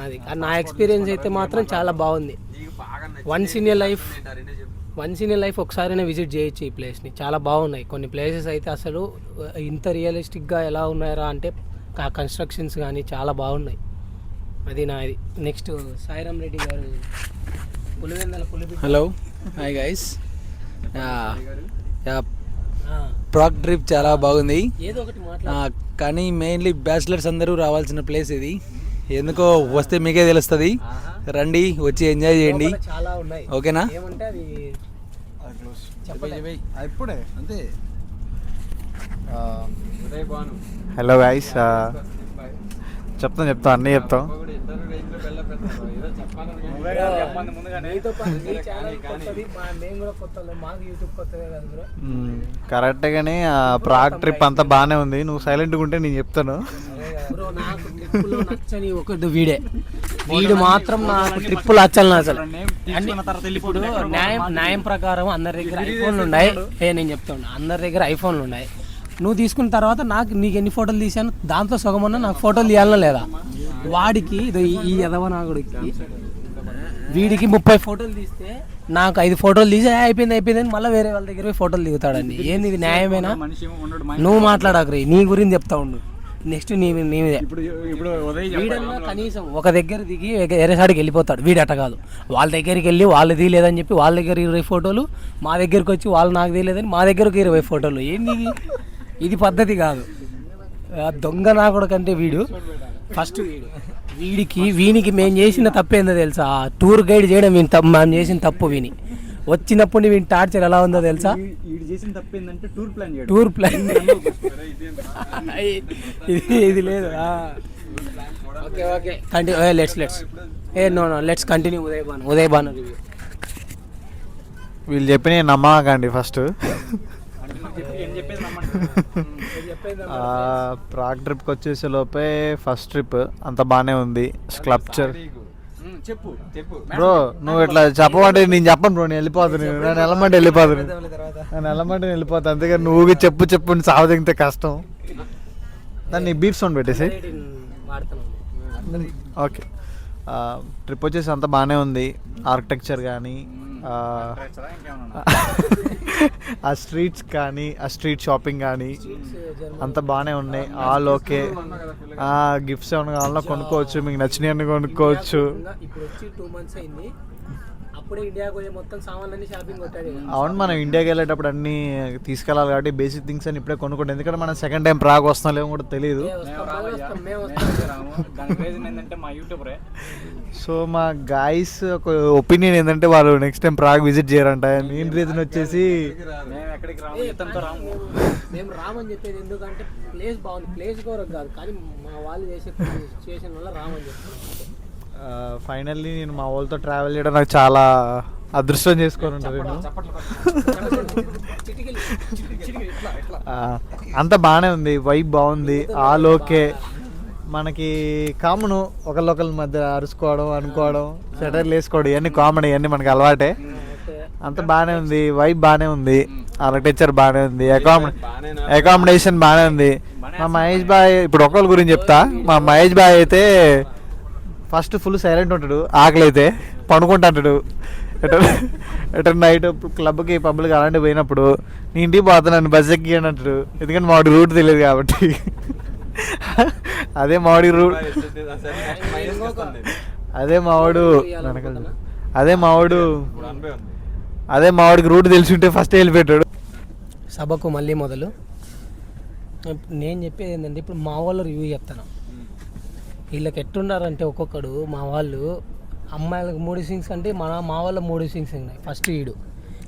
అది నా ఎక్స్పీరియన్స్ అయితే మాత్రం చాలా బాగుంది. వన్స్ ఇన్ ఏ లైఫ్ ఒకసారైనా విజిట్ చేయొచ్చు ఈ ప్లేస్ని. చాలా బాగున్నాయి కొన్ని ప్లేసెస్ అయితే. అసలు ఇంత రియలిస్టిక్గా ఎలా ఉన్నాయరా అంటే ఆ కన్స్ట్రక్షన్స్ కానీ చాలా బాగున్నాయి. అది నాది. నెక్స్ట్ సాయిరామ్ రెడ్డి గారు పులివెందల పులిపి.
Hello, hi guys. Prague trip చాలా బాగుంది.
ఏదో ఒకటి మాట్లాడు.
కానీ మెయిన్లీ బ్యాచిలర్స్ అందరూ రావాల్సిన ప్లేస్ ఇది. ఎందుకో వస్తే మీకే తెలుస్తుంది. రండి, వచ్చి ఎంజాయ్ చేయండి.
చాలా ఉన్నాయి,
ఓకేనా?
ఏమంటే అది
ఇప్పుడే అంతే.
ఉదయ్ భాను
హలో గైస్, చెప్తాం అన్నీ చెప్తాం. కరెక్ట్గానే ప్రాగ్ ట్రిప్ అంతా బాగానే ఉంది. నువ్వు సైలెంట్గా ఉంటే నేను చెప్తాను.
నచ్చని ఒకటి వీడు మాత్రం నాకు ట్రిప్పులు నచ్చలను అసలు. ఇప్పుడు న్యాయం ప్రకారం అందరి దగ్గర ఐఫోన్లు ఉన్నాయి. నేను చెప్తాను, అందరి దగ్గర ఐఫోన్లు ఉన్నాయి. నువ్వు తీసుకున్న తర్వాత నీకు ఎన్ని ఫోటోలు తీసాను, దాంతో సగమన్నా నాకు ఫోటోలు తీయాలన్నా లేదా? వాడికి ఈ యదవనాగుడికి వీడికి 30 ఫోటోలు తీస్తే నాకు 5 ఫోటోలు తీసి అయిపోయింది మళ్ళీ వేరే వాళ్ళ దగ్గర ఫోటోలు దిగుతాడండి. ఏంది ఇది న్యాయమేనా? నువ్వు మాట్లాడకరి, నీ గురించి చెప్తా ఉండు. నెక్స్ట్ నీదే. వీడన్నా కనీసం ఒక దగ్గర దిగి వేరే సాడికి వెళ్ళిపోతాడు. వీడట కాదు, వాళ్ళ దగ్గరికి వెళ్ళి వాళ్ళు తీయలేదని చెప్పి వాళ్ళ దగ్గర 20 ఫోటోలు, మా దగ్గరికి వచ్చి వాళ్ళు నాకు తీయలేదని మా దగ్గరకు 20 ఫోటోలు. ఏంది ఇది పద్ధతి కాదు. దొంగ నా కూడా కంటే వీడు ఫస్ట్ వీనికి మేము చేసిన తప్పేందో తెలుసా? టూర్ గైడ్ చేయడం మేము చేసిన తప్పు. వచ్చినప్పుడు వీని టార్చర్ ఎలా ఉందో తెలుసా? టూర్ ప్లాన్ ఇది లేదు. Okay continue. Let's continue. Uday Bhanu review.
వీళ్ళు చెప్పి నేను నమ్మకండి. ఫస్ట్ ప్రాగ్ ట్రిప్కి వచ్చేసే లోపే ఫస్ట్ ట్రిప్ అంత బాగానే ఉంది. స్కల్ప్చర్ బ్రో, నువ్వు ఇట్లా చెప్పమంటే నేను చెప్పను బ్రో, నేను వెళ్ళిపోతాను. నేను వెళ్ళమంటే వెళ్ళిపోతాను. అంతేగాని నువ్వు చెప్పు సావదిగితే కష్టం. దాన్ని బీప్ సౌండ్ పెట్టేసి. ఓకే, ట్రిప్ వచ్చేసి అంత బాగానే ఉంది. ఆర్కిటెక్చర్ కానీ, ఆ స్ట్రీట్స్ కానీ, ఆ స్ట్రీట్ షాపింగ్ కానీ అంత బాగానే ఉన్నాయి. All okay. గిఫ్ట్స్ ఏమైనా కావాలన్నా కొనుక్కోవచ్చు, మీకు నచ్చినవన్నీ కొనుక్కోవచ్చు.
ఇప్పుడు వచ్చి 2 months అయింది, అప్పుడే ఇండియాకి పోయి మొత్తం సామాన్లన్నీ షాపింగ్ కొట్టాడు.
అవును, మనం ఇండియాకి వెళ్ళేటప్పుడు అన్నీ తీసుకెళ్ళాలి కాబట్టి బేసిక్ థింగ్స్ అని ఇప్పుడే కొనుక్కోండి. ఎందుకంటే మనం సెకండ్ టైం ప్రాగ్ వస్తాం లేమో కూడా తెలియదు.
దానికి రీజన్ ఏంటంటే మా యూట్యూబరే.
సో మా గాయస్ ఒక ఒపీనియన్ ఏంటంటే వాళ్ళు నెక్స్ట్ టైం ప్రాగ్ విజిట్ చేయరంట. మెయిన్ రీజన్ వచ్చేసి
మేము ఎక్కడికి రాము, ఇతనితో రాము.
మేము రామని చెప్పేది ఎందుకంటే ప్లేస్ బాగుంది, ప్లేస్ కూడా కాదు, కానీ మా వాళ్ళు చేసే సిచ్యువేషన్ వల్ల రామని చెప్పారు.
ఫైనల్లీ నేను మా వాళ్ళతో ట్రావెల్ చేయడం నాకు చాలా అదృష్టం చేసుకొని ఉంటాను నేను. అంత బాగానే ఉంది, వైబ్ బాగుంది, ఆల్ ఓకే. మనకి కామన్ ఒకళ్ళొకళ్ళ మధ్య అరుచుకోవడం, అనుకోవడం, సెటర్లు వేసుకోవడం, ఇవన్నీ కామన్, ఇవన్నీ మనకి అలవాటే. అంత బాగానే ఉంది, వైబ్ బాగానే ఉంది, ఆర్కిటెక్చర్ బాగానే ఉంది, అకామిడేషన్ బాగానే ఉంది. మా మహేష్ బాయ్ ఇప్పుడు ఒకళ్ళ గురించి చెప్తా. మా మహేష్ బాయ్ అయితే ఫస్ట్ ఫుల్ సైలెంట్ ఉంటాడు, ఆకలి అయితే పడుకుంటాడు. ఎటు నైట్ క్లబ్కి పబ్లిక్ అలాంటివి పోయినప్పుడు నీ ఇంటికి పోతున్నాను బస్ ఎక్కి అని అంటాడు. ఎందుకంటే మావాడి రూట్ తెలియదు కాబట్టి. అదే మావాడి రూట్, అదే మావాడికి రూట్ తెలిసి ఉంటే ఫస్ట్ వెళ్ళిపెట్టాడు.
సభకు మళ్ళీ మొదలు. నేను చెప్పేది ఏంటంటే ఇప్పుడు మా వాళ్ళు రివ్యూ చెప్తాను. వీళ్ళకి ఎట్టున్నారంటే ఒక్కొక్కడు, మా వాళ్ళు అమ్మాయిలకు 3 సింగ్స్ అంటే మా వాళ్ళ 3 సింగ్స్ ఉన్నాయి. ఫస్ట్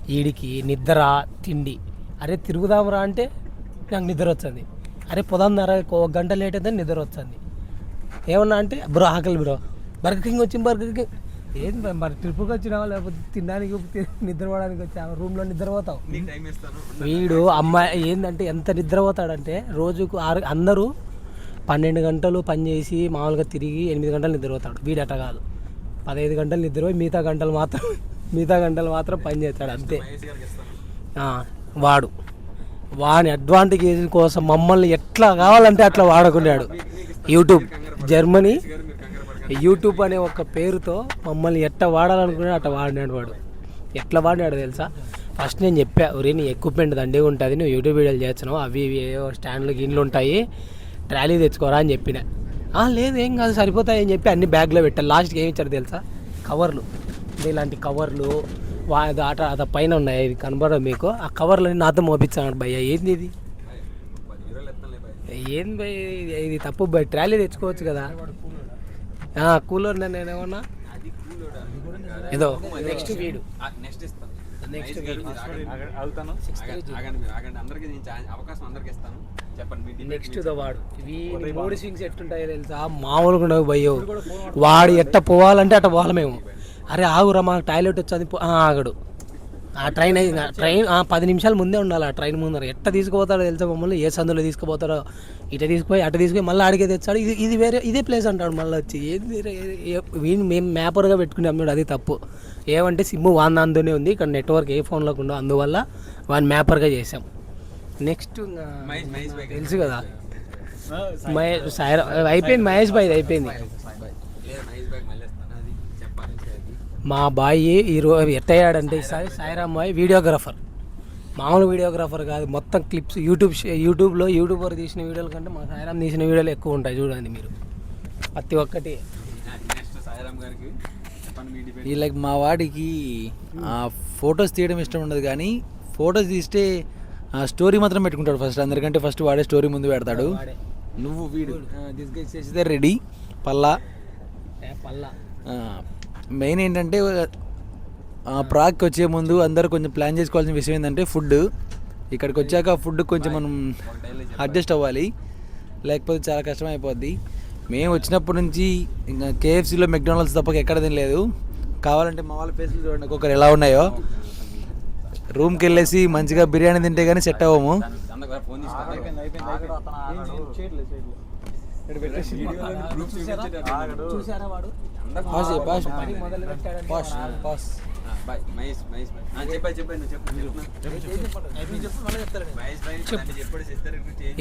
వీడికి నిద్ర, తిండి. అరే తిరుగుదాంరా అంటే నాకు నిద్ర వచ్చింది. అరే పొదాందారా 1 గంట లేట్ అయితే నిద్ర వచ్చింది. ఏమన్నా అంటే బ్రో ఆకలి బ్రో, బర్గర్ కింగ్ వచ్చింది, బర్గర్ కింగ్ ఏంది మరి ట్రిప్కి వచ్చినావా లేకపోతే తినడానికి నిద్రపోవడానికి వచ్చావా, రూమ్లో నిద్రపోతావు. వీడు అమ్మాయి ఏంటంటే ఎంత నిద్రపోతాడంటే రోజుకు అందరూ 12 గంటలు పని చేసి మామూలుగా తిరిగి 8 గంటలు నిద్రపోతాడు. వీడు అట్ట కాదు, 15 గంటలు నిద్రపోయి మిగతా గంటలు మాత్రం పని చేస్తాడు అంతే. వాని అడ్వాంటేజ్ కోసం మమ్మల్ని ఎట్లా కావాలంటే అట్లా వాడుకున్నాడు. జర్మనీ యూట్యూబ్ అనే ఒక పేరుతో మమ్మల్ని ఎట్లా వాడాలనుకున్నాడు అట్లా వాడినాడు. వాడు ఎట్లా వాడినాడు తెలుసా? ఫస్ట్ నేను చెప్పా, ఒరే నీ ఎక్విప్మెంట్ దండిగా ఉంటుంది, నువ్వు యూట్యూబ్ వీడియోలు చేస్తున్నావు, అవి ఏవో స్టాండ్లు గిన్నెలు ఉంటాయి, ట్రాలీ తెచ్చుకోరా అని చెప్పిన. లేదు ఏం కాదు సరిపోతాయి అని చెప్పి అన్ని బ్యాగ్లో పెట్టాను. లాస్ట్కి ఏమి ఇచ్చారు తెలుసా? కవర్లు, ఇలాంటి కవర్లు అట పైన ఉన్నాయి, ఇది కనబడదు మీకు. ఆ కవర్లని నాతో మోపించాడు. భయ్య ఏంది ఇది, ఏంది భయ్ ఇది తప్పు భయ్, ట్రాలీ తెచ్చుకోవచ్చు కదా. కూలర్ నేనేమన్నా ఏదో నెక్స్ట్ వీడు నెక్స్ట్ వాడు 3 సింగ్స్ ఎట్టుంటాయో తెలుసా? మామూలుగా ఉండవు భయ్యో. వాడు ఎట్ట పోవాలంటే అట్ట పోవాలి మేము. అరే ఆగురా మాకు టాయిలెట్ వచ్చేది, ఆగడు. ఆ ట్రైన్ 10 నిమిషాల ముందే ఉండాలి ఆ ట్రైన్ ముందర. ఎట్ట తీసుకుపోతాడో తెలుసా మమ్మల్ని, ఏ సందులో తీసుకుపోతాడో, ఇట తీసుకుపోయి అట్ట తీసుకుపోయి మళ్ళీ అడిగే తెచ్చాడు. ఇది వేరే ఇదే ప్లేస్ అంటాడు మళ్ళీ వచ్చి. వీళ్ళు మేము మ్యాపర్గా పెట్టుకుని అమ్మాడు, అది తప్పు. ఏమంటే సిమ్ వాందాంతోనే ఉంది, ఇక్కడ నెట్వర్క్ ఏ ఫోన్లోకి ఉండవు, అందువల్ల వాడిని మ్యాపర్గా చేసాం. నెక్స్ట్ తెలుసు కదా అయిపోయింది, మహేష్ బాయ్ అయిపోయింది. మా బాయ్ ఈరోజు ఎట్టయ్యాడంటే ఈసారి సాయిరామ్ బాయ్ వీడియోగ్రాఫర్, మామూలు వీడియోగ్రాఫర్ కాదు, మొత్తం క్లిప్స్ యూట్యూబర్ తీసిన వీడియోల కంటే మా సాయిరామ్ తీసిన వీడియోలు ఎక్కువ ఉంటాయి. చూడండి మీరు ప్రతి ఒక్కటి.
వీళ్ళకి మా వాడికి ఫొటోస్ తీయడం ఇష్టం ఉండదు, కానీ ఫొటోస్ తీస్తే స్టోరీ మాత్రం పెట్టుకుంటాడు ఫస్ట్. అందరికంటే ఫస్ట్ వాడే స్టోరీ ముందు పెడతాడు. నువ్వు వీడు చేసేదే రెడీ పల్లా. మెయిన్ ఏంటంటే ప్రాగ్కి వచ్చే ముందు అందరూ కొంచెం ప్లాన్ చేసుకోవాల్సిన విషయం ఏంటంటే ఫుడ్. ఇక్కడికి వచ్చాక ఫుడ్ కొంచెం మనం అడ్జస్ట్ అవ్వాలి, లేకపోతే చాలా కష్టం అయిపోద్ది. మేము వచ్చినప్పటి నుంచి ఇంకా కేఎఫ్సీలో మెక్డొనాల్డ్స్ తప్పక ఎక్కడ తినలేదు. కావాలంటే మా వాళ్ళ ఫేస్లు చూడండి ఒక్కొక్కరు ఎలా ఉన్నాయో. రూమ్కి వెళ్ళేసి మంచిగా బిర్యానీ తింటే కానీ సెట్ అవ్వము.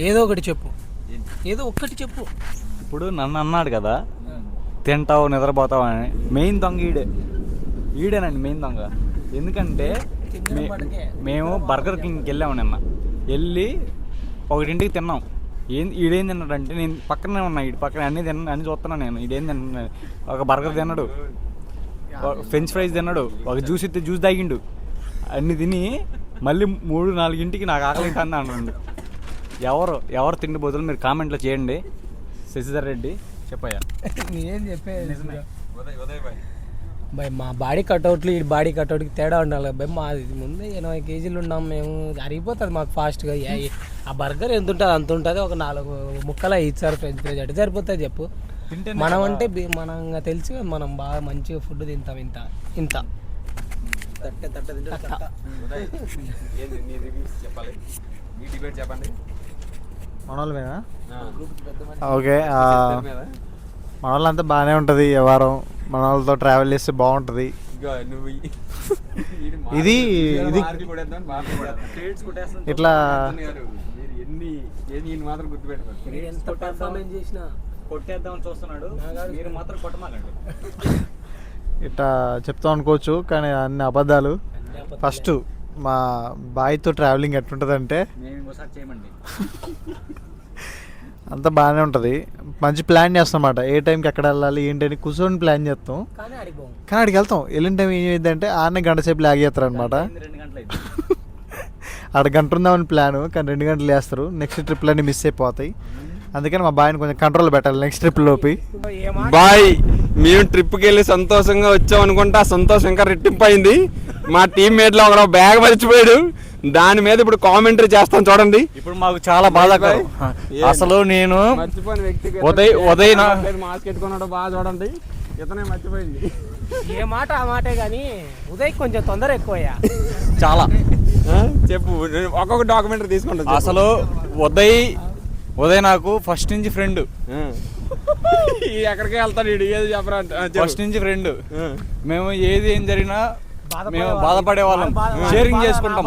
ఏదో ఒకటి చెప్పు, ఏదో ఒక్కటి చెప్పు.
ఇప్పుడు నన్ను అన్నాడు కదా తింటావు నిద్రపోతావు అని, మెయిన్ దొంగ ఈడేనండి మెయిన్ దొంగ. ఎందుకంటే మేము బర్గర్ కింగ్కి వెళ్ళాము నిన్న, వెళ్ళి 1ంటికి తిన్నాం, ఈడేం తిన్నాడంటే నేను పక్కనే ఉన్నా, ఇటు పక్కన అన్ని చూస్తున్నాను నేను. ఈడేం తిన్నాడు, ఒక బర్గర్ తిన్నాడు, ఫ్రెంచ్ ఫ్రైస్ తిన్నాడు, ఒక జ్యూస్ ఇస్తే జ్యూస్ తాగిండు. అన్ని తిని మళ్ళీ 3-4 నాకు ఆకలి అవుతుంది అన్నాడు. ఎవరు తిండి బదులు మీరు కామెంట్లో చేయండి. శశిధర్ రెడ్డి చెప్పయ్యా.
నేనేం చెప్పేది భయ్, మా బాడీ కట్అవుట్లు ఈ బాడీ కట్అవుట్కి తేడా ఉండాలి భయ్. మాది ముందే 80 కేజీలు ఉన్నాం మేము, అరిగిపోతుంది మాకు ఫాస్ట్గా. ఆ బర్గర్ ఎంత ఉంటుంది అంత ఉంటుంది, ఒక 4 ముక్కలు ఇచ్చారు ఫ్రెంచ్ ఫ్రైస్, అంటే సరిపోతుంది చెప్పు. మనం అంటే మనం తెలుసు కదా, మనం బాగా మంచిగా ఫుడ్ తింటాం. ఇంత
చెప్పండి.
మన వాళ్ళ మీద ఓకే, మన వాళ్ళంతా బాగానే ఉంటుంది. వ్యవహారం మన వాళ్ళతో ట్రావెల్ చేస్తే బాగుంటుంది. ఇది ఇట్లా
మాత్రం గుర్తుపెట్టుకోండి.
ఎంత పర్ఫార్మెన్స్ చేసినా
కొట్టేద్దామని చూస్తున్నాడు, మీరు మాత్రం కొట్టమాకండి.
ఇట్లా చెప్తాం అనుకోవచ్చు, కానీ అన్ని అబద్ధాలు. ఫస్ట్ మా బాయ్తో ట్రావెలింగ్ ఎట్లుంటుందంటే
మేము ఇంకోసారి చేయమండి.
అంతా బాగానే ఉంటుంది. మంచి ప్లాన్ చేస్తాం అన్నమాట, ఏ టైంకి ఎక్కడ వెళ్ళాలి ఏంటని కూర్చొని ప్లాన్ చేస్తాం.
కానీ అడిగిపోం,
కానీ అక్కడికి వెళ్తాం. వెళ్ళిన టైం ఏమైందంటే ఆడనే గంట సేపు లాగ్ చేస్తారు అనమాట.
2 గంటలు అయింది.
ఆడ గంట ఉందామని ప్లాను, కానీ 2 గంటలు వేస్తారు. నెక్స్ట్ ట్రిప్లన్నీ మిస్ అయిపోతాయి. అందుకని మా బాయ్ని కొంచెం కంట్రోల్ పెట్టాలి నెక్స్ట్ ట్రిప్ లోపి.
బాయ్, మేము ట్రిప్కి వెళ్ళి సంతోషంగా వచ్చాం అనుకుంటే ఆ సంతోషం ఇంకా రెట్టింపు అయింది. మా టీమ్మేట్లో ఒక బ్యాగ్ మర్చిపోయాడు, దాని మీద ఇప్పుడు కామెంటరీ చేస్తాం చూడండి.
ఇప్పుడు మాకు చాలా బాధాకరం. అసలు నేను
మర్చిపోయిన వ్యక్తి
ఉదయ్
మాస్క్ పెట్టుకున్నాడు, బాగా చూడండి, ఇతనే మర్చిపోయింది.
ఏ మాట ఆ మాటే కానీ ఉదయ్ కొంచెం తొందర ఎక్కువయ్యా.
చాలా
చెప్పు, ఒక్కొక్క డాక్యుమెంటరీ తీసుకుంటా.
అసలు ఉదయ్ నాకు ఫస్ట్ నుంచి ఫ్రెండ్.
ఎక్కడికి వెళ్తాడు ఏది చెప్పరా,
ఫస్ట్ నుంచి ఫ్రెండ్. మేము ఏం జరిగినా మేము బాధపడే వాళ్ళం, షేరింగ్ చేసుకుంటాం.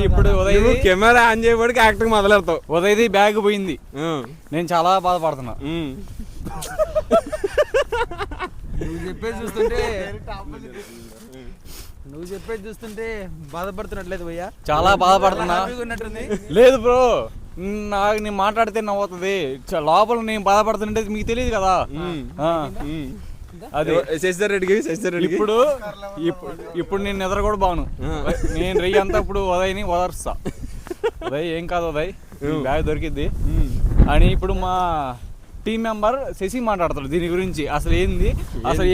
ఇప్పుడు ఉదయ్
కెమెరా ఆన్ చేయబడికి యాక్టింగ్ మొదలెడతావు.
ఉదయ్ది బ్యాగ్ పోయింది, నేను చాలా బాధపడుతున్నా.
నువ్వు చెప్పేది చూస్తుంటే బాధపడుతున్నట్లేదు భయ్యా.
చాలా బాధపడుతున్నా. లేదు బ్రో, నేను మాట్లాడితే నవ్వుతుంది, లోపల నేను బాధపడుతుంటే మీకు తెలియదు కదా. అది
శశిధర్ రెడ్డికి
ఇప్పుడు నేను నిద్ర కూడా బాగును. నేను రెయ్యి అంతా ఇప్పుడు ఉదయ్ని ఓదర్స్తా. ఉదయ్ ఏం కాదు, ఉదయ్ బ్యాగ్ దొరికిద్ది అని. ఇప్పుడు మా టీం మెంబర్ శశి మాట్లాడతాడు దీని గురించి. అసలు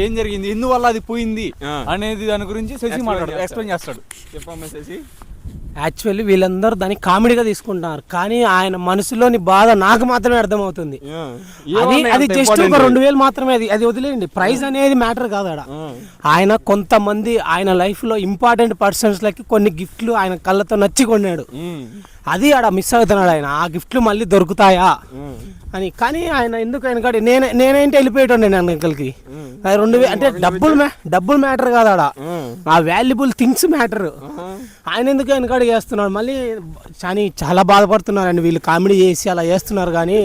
ఏం జరిగింది, ఎందువల్ల అది పోయింది అనేది దాని గురించి శశి మాట్లాడతాడు, ఎక్స్ప్లెయిన్ చేస్తాడు.
చెప్పమ్మా శశి.
యాక్చువల్లీ వీళ్ళందరూ దాన్ని కామెడీగా తీసుకుంటున్నారు, కానీ ఆయన మనసులోని బాధ నాకు మాత్రమే అర్థమవుతుంది. అది జస్ట్ ఒక 2000 మాత్రమే, అది వదిలేయండి. ప్రైజ్ అనేది మ్యాటర్ కాదు ఆడ. ఆయన కొంతమంది ఆయన లైఫ్ లో ఇంపార్టెంట్ పర్సన్స్ లకి కొన్ని గిఫ్ట్లు ఆయన కళ్ళతో నచ్చి కొన్నాడు, అది ఆడ మిస్ అవుతున్నాడు ఆయన. ఆ గిఫ్ట్లు మళ్ళీ దొరుకుతాయా అని. కానీ ఆయన ఎందుకు ఆయన కాదు, నేనేంటి వెళ్ళిపోయేటండి నేను అంకల్కి. 2000 అంటే డబ్బులు మ్యాటర్ కాదు ఆడ, ఆ వాల్యుబుల్ థింగ్స్ మ్యాటర్. ఆయన ఎందుకు ఆయన కాడ చేస్తున్నాడు మళ్ళీ. కానీ చాలా బాధపడుతున్నారండి వీళ్ళు, కామెడీ చేసి అలా చేస్తున్నారు. కానీ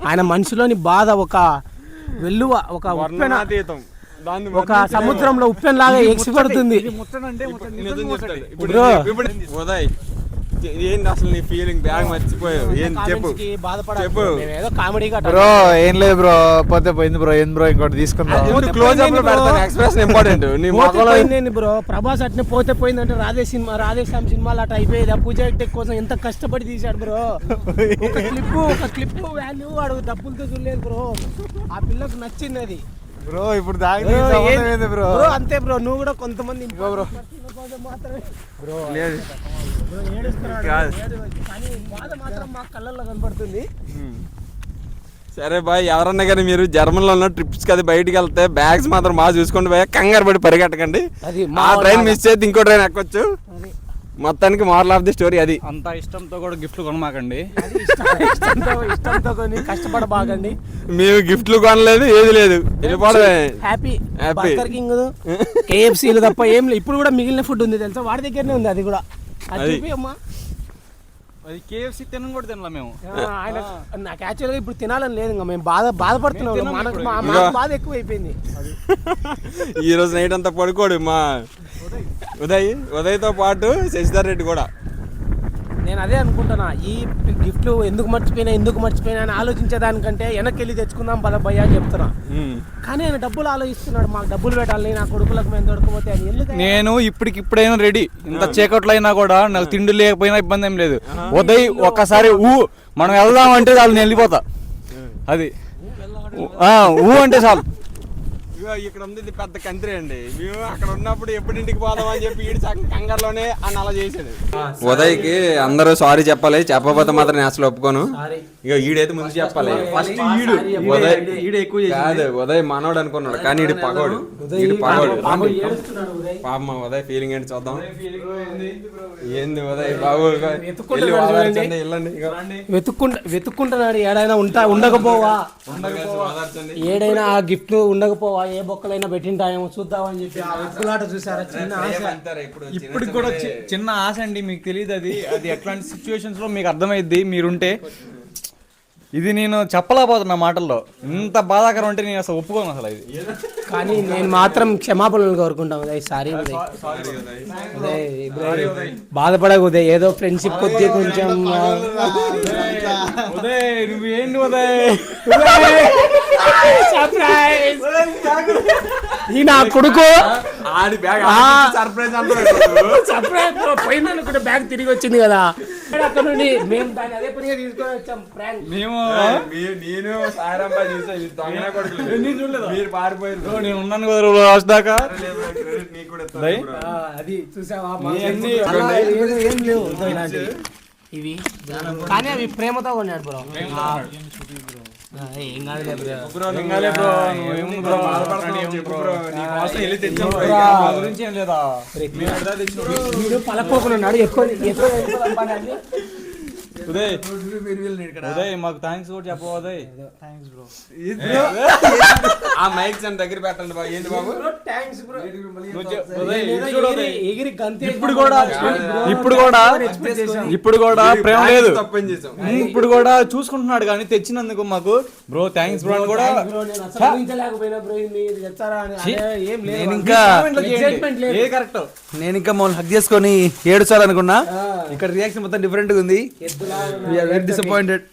ఆయన మనసులోని బాధ ఒక వెల్లువ, ఒక సముద్రంలో ఉప్పెన్ లాగా ఎగిసిపడుతుంది.
ఉదయ్ ఏంటి అసలు నీ ఫీలింగ్, బ్యాగ్ మర్చిపోయావు, ఏం చెప్పు.
బ్రో ఏం లేదు బ్రో, పోతే పోయింది బ్రో. ఏంది బ్రో, ఇంకోటి తీసుకుందాం.
క్లోజ్ అప్ లో పెడతాను, ఎక్స్ప్రెషన్ ఇంపార్టెంట్.
బ్రో ప్రభాస్ అట్నే పోతే పోయిందంటే రాధేశ్యామ్ సినిమాలు అట్లా అయిపోయేది. ఆ పూజ టెక్ కోసం ఎంత కష్టపడి తీశాడు బ్రో. ఒక క్లిప్ వాల్యూ వాడు డబ్బులతో చూడలేదు బ్రో. ఆ పిల్లకు నచ్చింది అది
బ్రో. ఇప్పుడు దాగి బ్రో
అంతే బ్రో. నువ్వు కూడా కొంతమంది బ్రో కళ్ళల్లో కనపడుతుంది.
సరే బాయ్, ఎవరన్నా కానీ మీరు జర్మన్లో ఉన్న ట్రిప్స్ అది బయటికి వెళ్తే బ్యాగ్స్ మాత్రం బాగా చూసుకోండి బాయ్, కంగారు పడి పరిగెట్టకండి. ఆ ట్రైన్ మిస్ చేస్తే ఇంకో ట్రైన్ ఎక్కొచ్చు. మొత్తానికి మోరల్ ఆఫ్ ది స్టోరీ అది.
అంత ఇష్టంతో కూడా గిఫ్ట్లు కొనమాకండి,
ఇష్టంతో కష్టపడబాకండి.
మేము గిఫ్ట్లు కొనలేదు, ఏది లేదు,
హ్యాపీ బర్గర్ కింగ్ KFCలు తప్ప ఏం లేదు. ఇప్పుడు కూడా మిగిలిన ఫుడ్ ఉంది తెలుసా, వాడి దగ్గరనే ఉంది. అది కూడా అమ్మా,
అది KFC తినం కూడా తినలా మేము.
ఆయన నాకు యాక్చువల్గా ఇప్పుడు తినాలని లేదు, ఇంకా మేము బాధపడుతున్నాం. మనకు బాధ ఎక్కువ అయిపోయింది.
ఈ రోజు నైట్ అంతా పడుకోడు మా ఉదయ్తో పాటు శశిధర్ రెడ్డి కూడా.
నేను అదే అనుకుంటున్నా, ఈ గిఫ్ట్లు ఎందుకు మర్చిపోయినా అని ఆలోచించేదానికంటే వెనక్కి వెళ్ళి తెచ్చుకుందాం భయ్యా అని చెప్తున్నా. కానీ ఆయన డబ్బులు ఆలోచిస్తున్నాడు, మాకు డబ్బులు పెట్టాలి, నా కొడుకులకు మేము దొరకపోతే అని. ఎందుకు
నేను ఇప్పుడైనా రెడీ. ఇంత చీకట్లో అయినా కూడా నాకు తిండి లేకపోయినా ఇబ్బంది ఏం లేదు. ఉదయ్ ఒక్కసారి మనం వెళ్దాం అంటే చాలు నేను వెళ్ళిపోతా. అది అంటే చాలు.
ఇక్కడ ఉంది పెద్ద కంత్రి అండి. మేము అక్కడ ఉన్నప్పుడు ఎప్పుడింటికి పోదాం అని చెప్పి ఈడు కంగారులోనే అని అలా చేశాడు. ఉదయ్కి అందరూ సారీ చెప్పాలి, చెప్పకపోతే మాత్రం నేను అసలు ఒప్పుకోను. ఇక ఈడైతే ముందు చెప్పాలి. ఫస్ట్ కాదు, ఉదయ్ మనోడు అనుకున్నాడు కానీ ఈడు పగోడు. పాప ఉదయ్ ఫీలింగ్ ఏంటి చూద్దాం. ఏంది ఉదయ్ బాబు
వెతుక్కుంటున్నాడు, ఏడైనా ఉండకపోవా, ఏడైనా ఆ గిఫ్ట్ ఉండకపోవా, ఏ బొక్కలైనా పెట్టింటాయేమో చూద్దామని చెప్పి ఆ వెతుకులాట చూసారా. చిన్న ఆశ,
ఇప్పుడు కూడా చిన్న ఆశ అండి. మీకు తెలియదు అది ఎట్లాంటి సిచ్యువేషన్స్ లో మీకు అర్థమైద్ది మీరుంటే. ఇది నేను చెప్పలేకపోతున్నా మాటల్లో. ఇంత బాధాకరం అంటే నేను అసలు ఒప్పుకోను అసలు ఇది.
కానీ నేను మాత్రం క్షమాపణలు కోరుకుంటాం ఉదయ్. సారీ ఉదయ్, బాధపడకు ఉదయ్. ఏదో ఫ్రెండ్షిప్ కొద్ది కొంచెం
నువ్వేంటి ఉదయ్
ఈ నా కొడుకు
సర్ప్రైజ్
సర్ప్రైజ్ పోయిందనుకుంటే బ్యాగ్ తిరిగి వచ్చింది కదా అక్కడ నుండి. మేము దాన్ని అదే పనిగా తీసుకొని వచ్చాం ప్రాంక్.
నేను సాయిరాంబాయి చూసా, మీరు పారిపోయారు.
నేను ఉన్నాను కదా లాస్ట్ దాకా.
అది చూసావా, ఏం లేవు ఇలాంటివి ఇవి. కానీ అవి ప్రేమతో కొన్నాడు బ్రో. ఏం కాదులే బ్రో. వీడు పలకోకున్నాడు ఎక్కువ.
ఉదయ్ మాకు థ్యాంక్స్ కూడా చెప్పు ఉదయ్.
ఆ మైక్స్ అని దగ్గర పెట్టండి బాబు. ఏంటి బాబు
ఇప్పుడు కూడా ప్రేమ లేదు. ఇప్పుడు కూడా చూసుకుంటున్నాడు కానీ తెచ్చినందుకు మాకు బ్రో థ్యాంక్స్ బ్రో అని కూడా.
నేను ఇంకా మమ్మల్ని హక్ చేసుకొని ఏడుచాలనుకున్నా. ఇక్కడ రియాక్షన్ మొత్తం డిఫరెంట్ గా ఉంది. డిసప్పాయింటెడ్.